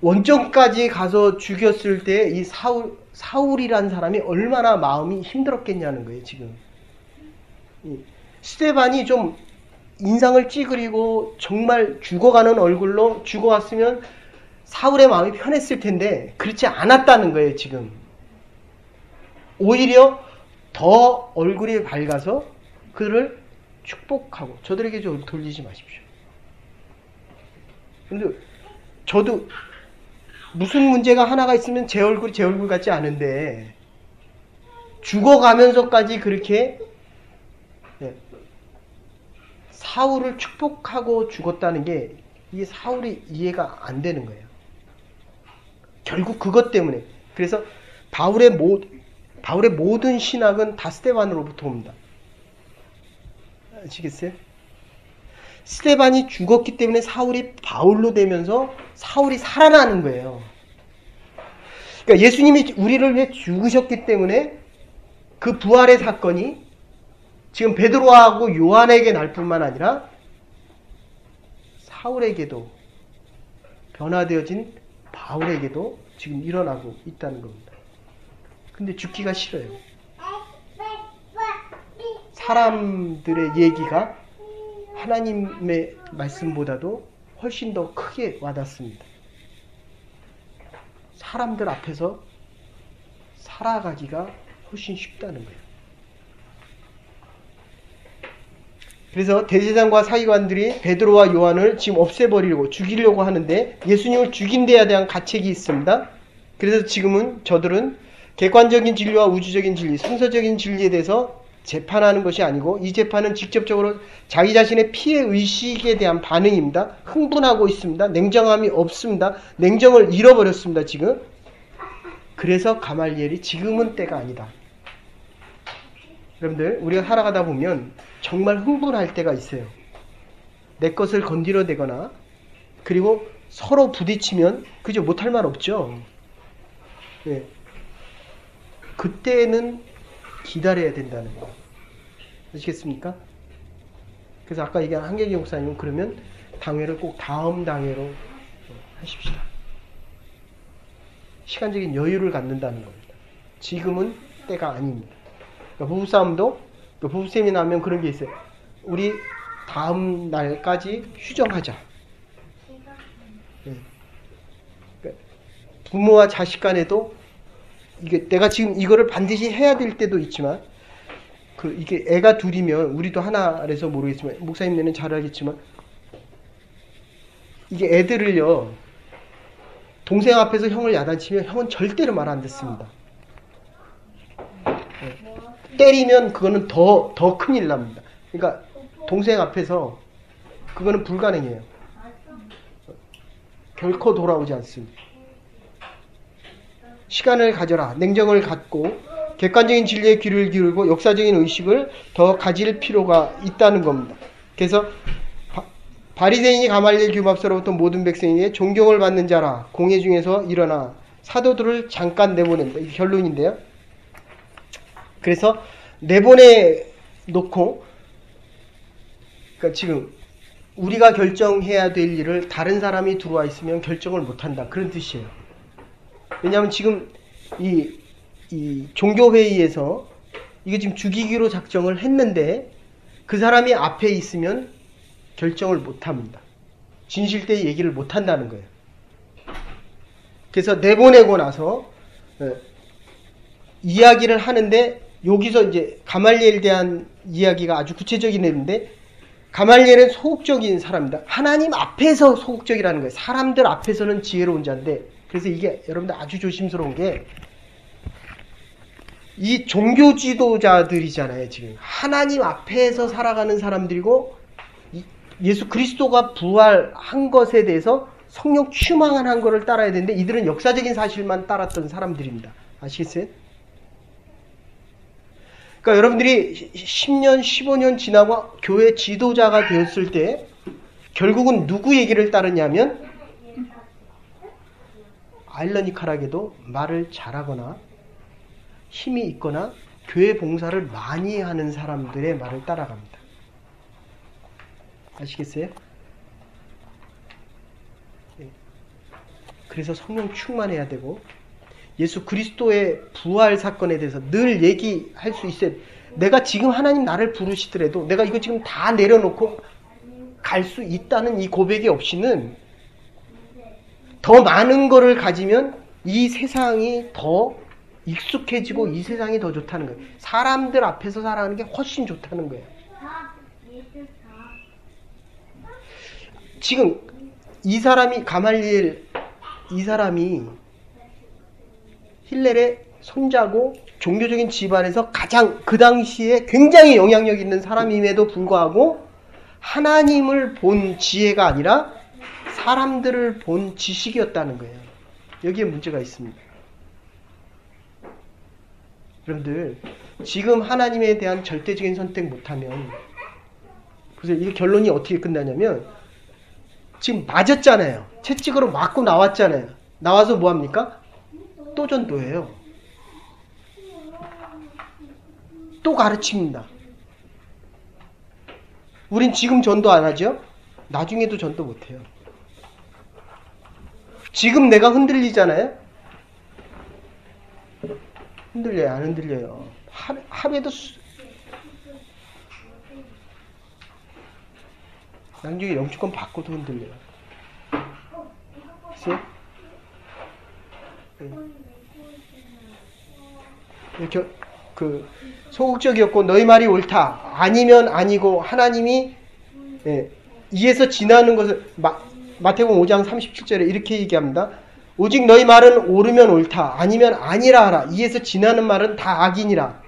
원정까지 가서 죽였을 때 이 사울이라는 사람이 얼마나 마음이 힘들었겠냐는 거예요, 지금. 스데반이 좀 인상을 찌그리고 정말 죽어가는 얼굴로 죽어왔으면 사울의 마음이 편했을 텐데 그렇지 않았다는 거예요, 지금. 오히려 더 얼굴이 밝아서 그를 축복하고, 저들에게 좀 돌리지 마십시오. 근데 저도 무슨 문제가 하나가 있으면 제 얼굴이 제 얼굴 같지 않은데 죽어가면서까지 그렇게 사울을 축복하고 죽었다는 게 이 사울이 이해가 안 되는 거예요. 결국 그것 때문에. 그래서 바울의 모든 신학은 다 스데반으로부터 옵니다. 아시겠어요? 스데반이 죽었기 때문에 사울이 바울로 되면서 사울이 살아나는 거예요. 그러니까 예수님이 우리를 위해 죽으셨기 때문에 그 부활의 사건이 지금 베드로하고 요한에게 날 뿐만 아니라 사울에게도, 변화되어진 바울에게도 지금 일어나고 있다는 겁니다. 근데 죽기가 싫어요. 사람들의 얘기가 하나님의 말씀보다도 훨씬 더 크게 와닿습니다. 사람들 앞에서 살아가기가 훨씬 쉽다는 거예요. 그래서 대제사장과 사기관들이 베드로와 요한을 지금 없애버리려고, 죽이려고 하는데 예수님을 죽인 데에 대한 가책이 있습니다. 그래서 지금은 저들은 객관적인 진리와 우주적인 진리, 성서적인 진리에 대해서 재판하는 것이 아니고 이 재판은 직접적으로 자기 자신의 피해 의식에 대한 반응입니다. 흥분하고 있습니다. 냉정함이 없습니다. 냉정을 잃어버렸습니다, 지금. 그래서 가말리엘이 지금은 때가 아니다. 여러분들, 우리가 살아가다 보면 정말 흥분할 때가 있어요. 내 것을 건드려대거나, 그리고 서로 부딪히면 그저 못할 말 없죠. 네. 그때는 기다려야 된다는 거. 아시겠습니까? 그래서 아까 얘기한 한계기 목사님은 그러면 당회를 꼭 다음 당회로 하십시다. 시간적인 여유를 갖는다는 겁니다. 지금은 때가 아닙니다. 그러니까 부부싸움도, 부부싸움이 나면 그런 게 있어요. 우리 다음 날까지 휴정하자. 네. 그러니까 부모와 자식 간에도 이게 내가 지금 이거를 반드시 해야 될 때도 있지만, 이게 애가 둘이면, 우리도 하나라서 모르겠지만, 목사님네는 잘 알겠지만, 이게 애들을요, 동생 앞에서 형을 야단치면 형은 절대로 말 안 듣습니다. 때리면 그거는 더 큰일 납니다. 그러니까 동생 앞에서 그거는 불가능해요. 결코 돌아오지 않습니다. 시간을 가져라. 냉정을 갖고 객관적인 진리에 귀를 기울이고 역사적인 의식을 더 가질 필요가 있다는 겁니다. 그래서 바리새인이 가말리엘 규법서로부터 모든 백성에게 존경을 받는 자라. 공회 중에서 일어나 사도들을 잠깐 내보낸다. 이게 결론인데요. 그래서 내보내 놓고, 그러니까 지금 우리가 결정해야 될 일을 다른 사람이 들어와 있으면 결정을 못한다. 그런 뜻이에요. 왜냐하면 지금 이 종교회의에서 이게 지금 죽이기로 작정을 했는데 그 사람이 앞에 있으면 결정을 못합니다. 진실되이 얘기를 못한다는 거예요. 그래서 내보내고 나서 이야기를 하는데 여기서 이제 가말리엘에 대한 이야기가 아주 구체적인 애인데 가말리엘은 소극적인 사람입니다. 하나님 앞에서 소극적이라는 거예요. 사람들 앞에서는 지혜로운 자인데 그래서 이게 여러분들 아주 조심스러운 게 이 종교 지도자들이잖아요. 지금 하나님 앞에서 살아가는 사람들이고 예수 그리스도가 부활한 것에 대해서 성령 충만한 거를 따라야 되는데 이들은 역사적인 사실만 따랐던 사람들입니다. 아시겠어요? 그러니까 여러분들이 10년, 15년 지나고 교회 지도자가 되었을 때 결국은 누구 얘기를 따르냐면 아이러니컬하게도 말을 잘하거나 힘이 있거나 교회 봉사를 많이 하는 사람들의 말을 따라갑니다. 아시겠어요? 그래서 성령 충만해야 되고 예수 그리스도의 부활 사건에 대해서 늘 얘기할 수 있어요. 내가 지금 하나님 나를 부르시더라도 내가 이거 지금 다 내려놓고 갈 수 있다는 이 고백이 없이는 더 많은 거를 가지면 이 세상이 더 익숙해지고 이 세상이 더 좋다는 거예요. 사람들 앞에서 살아가는 게 훨씬 좋다는 거예요. 지금 이 사람이 가말리엘 이 사람이 힐렐의 손자고 종교적인 집안에서 가장 그 당시에 굉장히 영향력 있는 사람임에도 불구하고 하나님을 본 지혜가 아니라 사람들을 본 지식이었다는 거예요. 여기에 문제가 있습니다. 여러분들 지금 하나님에 대한 절대적인 선택 못하면 그래서 이 결론이 어떻게 끝나냐면 지금 맞았잖아요. 채찍으로 맞고 나왔잖아요. 나와서 뭐합니까? 또 전도해요. 또 가르칩니다. 우린 지금 전도 안 하죠? 나중에도 전도 못해요. 지금 내가 흔들리잖아요? 흔들려요? 안 흔들려요? 하루에도 나중에 영주권 받고도 흔들려요. 글쎄요? 이렇게 소극적이었고 너희 말이 옳다. 아니면 아니고 하나님이 이에서 지나는 것을 마태복음 5장 37절에 이렇게 얘기합니다. 오직 너희 말은 옳으면 옳다. 아니면 아니라 하라. 이에서 지나는 말은 다 악이니라.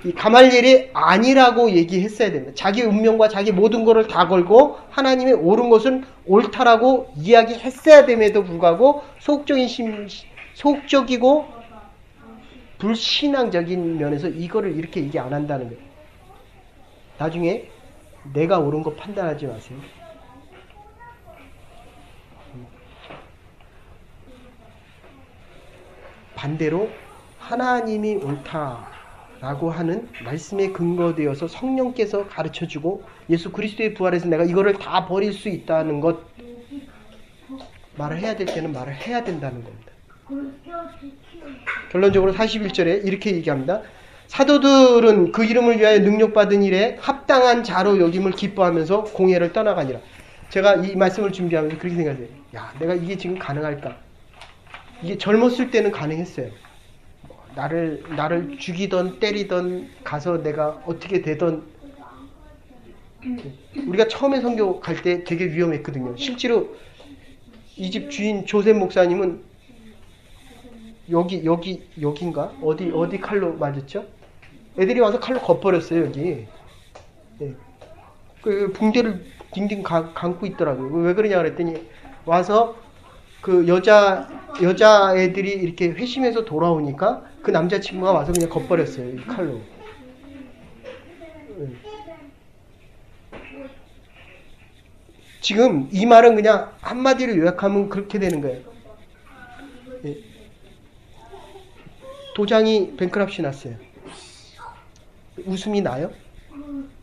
이 가말리엘이 아니라고 얘기했어야 됩니다. 자기 운명과 자기 모든 것을 다 걸고 하나님의 옳은 것은 옳다라고 이야기했어야 됨에도 불구하고 소극적이고 불신앙적인 면에서 이거를 이렇게 얘기 안 한다는 거예요. 나중에 내가 옳은 거 판단하지 마세요. 반대로 하나님이 옳다라고 하는 말씀에 근거되어서 성령께서 가르쳐주고 예수 그리스도의 부활에서 내가 이거를 다 버릴 수 있다는 것 말을 해야 될 때는 말을 해야 된다는 겁니다. 결론적으로 41절에 이렇게 얘기합니다. 사도들은 그 이름을 위하여 능력받은 일에 합당한 자로 여김을 기뻐하면서 공회를 떠나가니라. 제가 이 말씀을 준비하면서 그렇게 생각해요. 야, 내가 이게 지금 가능할까? 이게 젊었을 때는 가능했어요. 나를 죽이던 때리던 가서 내가 어떻게 되던. 우리가 처음에 선교 갈 때 되게 위험했거든요. 실제로 이 집 주인 조셉 목사님은 여긴가? 어디 칼로 맞았죠? 애들이 와서 칼로 걷버렸어요, 여기. 네. 그 붕대를 딩딩 감고 있더라고요. 왜 그러냐 그랬더니 와서 그 여자애들이 이렇게 회심해서 돌아오니까 그 남자친구가 와서 그냥 걷버렸어요, 이 칼로. 네. 지금 이 말은 그냥 한마디로 요약하면 그렇게 되는 거예요. 네. 도장이 뱅크럽시 났어요. 웃음이 나요?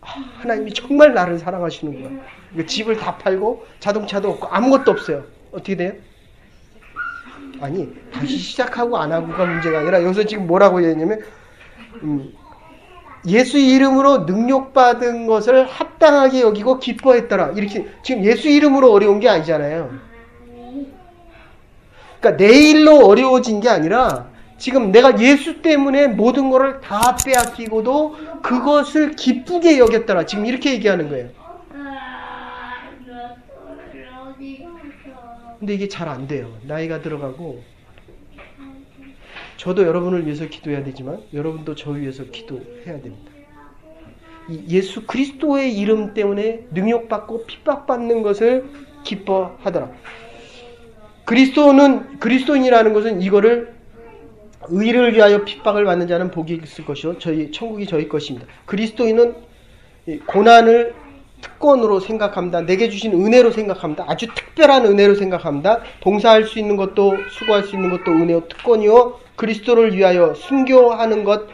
하나님이 정말 나를 사랑하시는구나. 집을 다 팔고 자동차도 없고 아무것도 없어요. 어떻게 돼요? 아니, 다시 시작하고 안 하고가 문제가 아니라 여기서 지금 뭐라고 얘기하냐면 예수 이름으로 능력받은 것을 합당하게 여기고 기뻐했더라. 이렇게 지금 예수 이름으로 어려운 게 아니잖아요. 그러니까 내일로 어려워진 게 아니라 지금 내가 예수 때문에 모든 거를 다 빼앗기고도 그것을 기쁘게 여겼더라. 지금 이렇게 얘기하는 거예요. 근데 이게 잘 안 돼요. 나이가 들어가고 저도 여러분을 위해서 기도해야 되지만 여러분도 저 위해서 기도해야 됩니다. 이 예수 그리스도의 이름 때문에 능욕받고 핍박받는 것을 기뻐하더라. 그리스도인이라는 것은 이거를 의를 위하여 핍박을 받는 자는 복이 있을 것이요 천국이 저희 것입니다. 그리스도인은 고난을 특권으로 생각합니다. 내게 주신 은혜로 생각합니다. 아주 특별한 은혜로 생각합니다. 봉사할 수 있는 것도 수고할 수 있는 것도 은혜요 특권이요 그리스도를 위하여 순교하는 것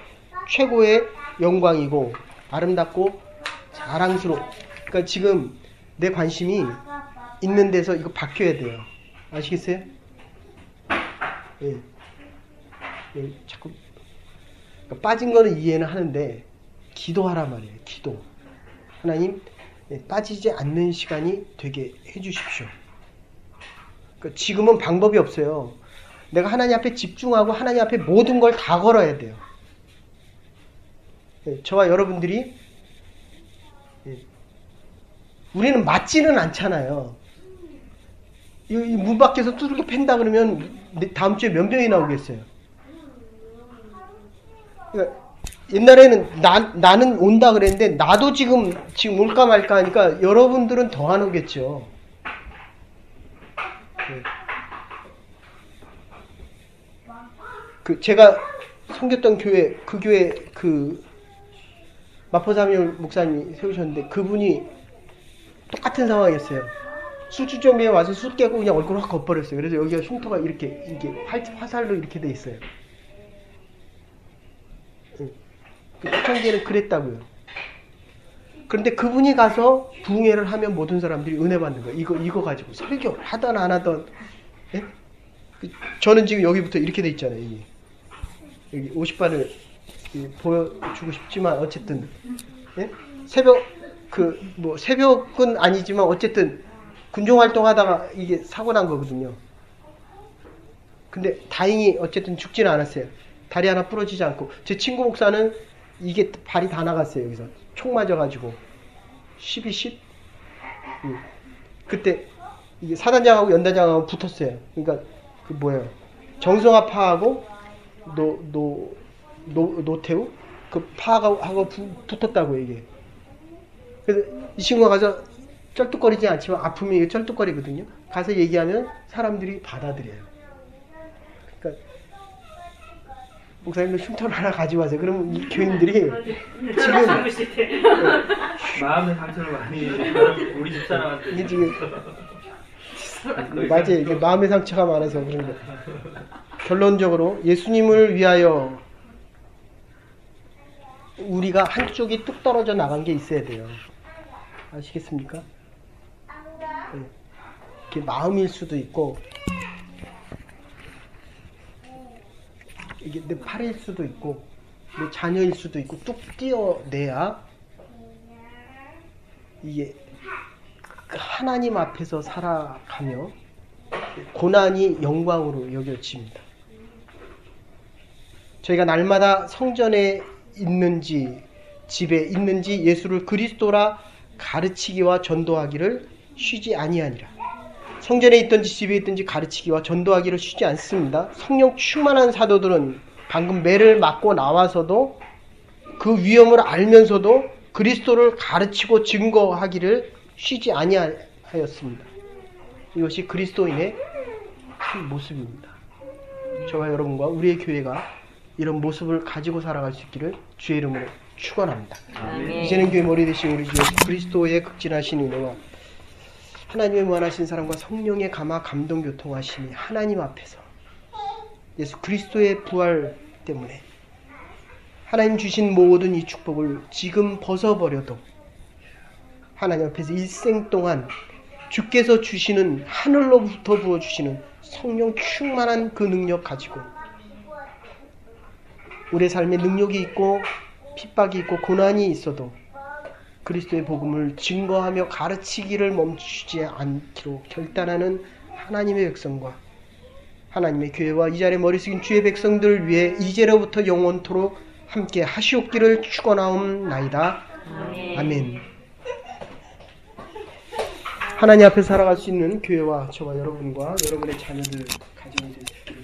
최고의 영광이고 아름답고 자랑스러워. 그러니까 지금 내 관심이 있는 데서 이거 바뀌어야 돼요. 아시겠어요? 예. 자꾸 그러니까 빠진 거는 이해는 하는데 기도하라 말이에요. 기도. 하나님 빠지지 않는 시간이 되게 해주십시오. 그러니까 지금은 방법이 없어요. 내가 하나님 앞에 집중하고 하나님 앞에 모든 걸 다 걸어야 돼요. 저와 여러분들이 우리는 맞지는 않잖아요. 이 문 밖에서 두들겨 팬다 그러면 다음 주에 몇 명이 나오겠어요. 그러니까 옛날에는 나는 온다 그랬는데 나도 지금 올까 말까 하니까 여러분들은 더 안 오겠죠. 제가 섬겼던 교회 마포사무엘 목사님이 세우셨는데 그분이 똑같은 상황이었어요. 술주점에 와서 술 깨고 그냥 얼굴을 확 걷버렸어요. 그래서 여기가 흉터가 이게 화살로 이렇게 돼 있어요. 초창기에는 그랬다고요. 그런데 그분이 가서 부흥회를 하면 모든 사람들이 은혜 받는 거예요. 이거 가지고 설교 하던 안 하던. 예? 저는 지금 여기부터 이렇게 돼 있잖아요. 여기 50반을 보여주고 싶지만 어쨌든 예? 새벽은 아니지만 어쨌든 군종 활동하다가 이게 사고 난 거거든요. 근데 다행히 어쨌든 죽지는 않았어요. 다리 하나 부러지지 않고. 제 친구 목사는 이게 발이 다 나갔어요. 여기서 총 맞아가지고 12. 그때 이게 사단장하고 연단장하고 붙었어요. 그러니까 그 뭐예요? 정성화파하고 노태우 그 파하고 붙었다고 이게. 그래서 이 친구가 가서 쩔뚝거리지 않지만 아픔이 이게 쩔뚝거리거든요. 가서 얘기하면 사람들이 받아들여요. 그러니까 목사님도 흉터를 하나 가져와세요. 그러면 이 교인들이 지금 마음의 상처를 많이 우리 집사람한테 이게 지금 맞아요. 이게 마음의 상처가 많아서 그런 거. 결론적으로 예수님을 위하여 우리가 한쪽이 뚝 떨어져 나간 게 있어야 돼요. 아시겠습니까? 네. 이게 마음일 수도 있고 이게 내 팔일 수도 있고 내 자녀일 수도 있고 뚝 띄어내야 이게 하나님 앞에서 살아가며 고난이 영광으로 여겨집니다. 저희가 날마다 성전에 있는지 집에 있는지 예수를 그리스도라 가르치기와 전도하기를 쉬지 아니하니라. 성전에 있든지 집에 있든지 가르치기와 전도하기를 쉬지 않습니다. 성령 충만한 사도들은 방금 매를 맞고 나와서도 그 위험을 알면서도 그리스도를 가르치고 증거하기를 쉬지 아니하였습니다. 이것이 그리스도인의 큰 모습입니다. 저와 여러분과 우리의 교회가 이런 모습을 가지고 살아갈 수 있기를 주의 이름으로 축원합니다. 이제는 교회 머리 되신 우리 주 예수 그리스도의 극진하신 은혜와 하나님의 무한하신 사랑과 성령의 감화 감동 교통하심이 하나님 앞에서 예수 그리스도의 부활 때문에 하나님 주신 모든 이 축복을 지금 벗어버려도 하나님 앞에서 일생 동안 주께서 주시는 하늘로부터 부어주시는 성령 충만한 그 능력 가지고 우리의 삶에 능력이 있고 핍박이 있고 고난이 있어도 그리스도의 복음을 증거하며 가르치기를 멈추지 않기로 결단하는 하나님의 백성과 하나님의 교회와 이 자리에 머리 숙인 주의 백성들을 위해 이제로부터 영원토록 함께 하시옵기를 축원하옵나이다. 아멘. 하나님 앞에 살아갈 수 있는 교회와 저와 여러분과 여러분의 자녀들 가정이 되시기를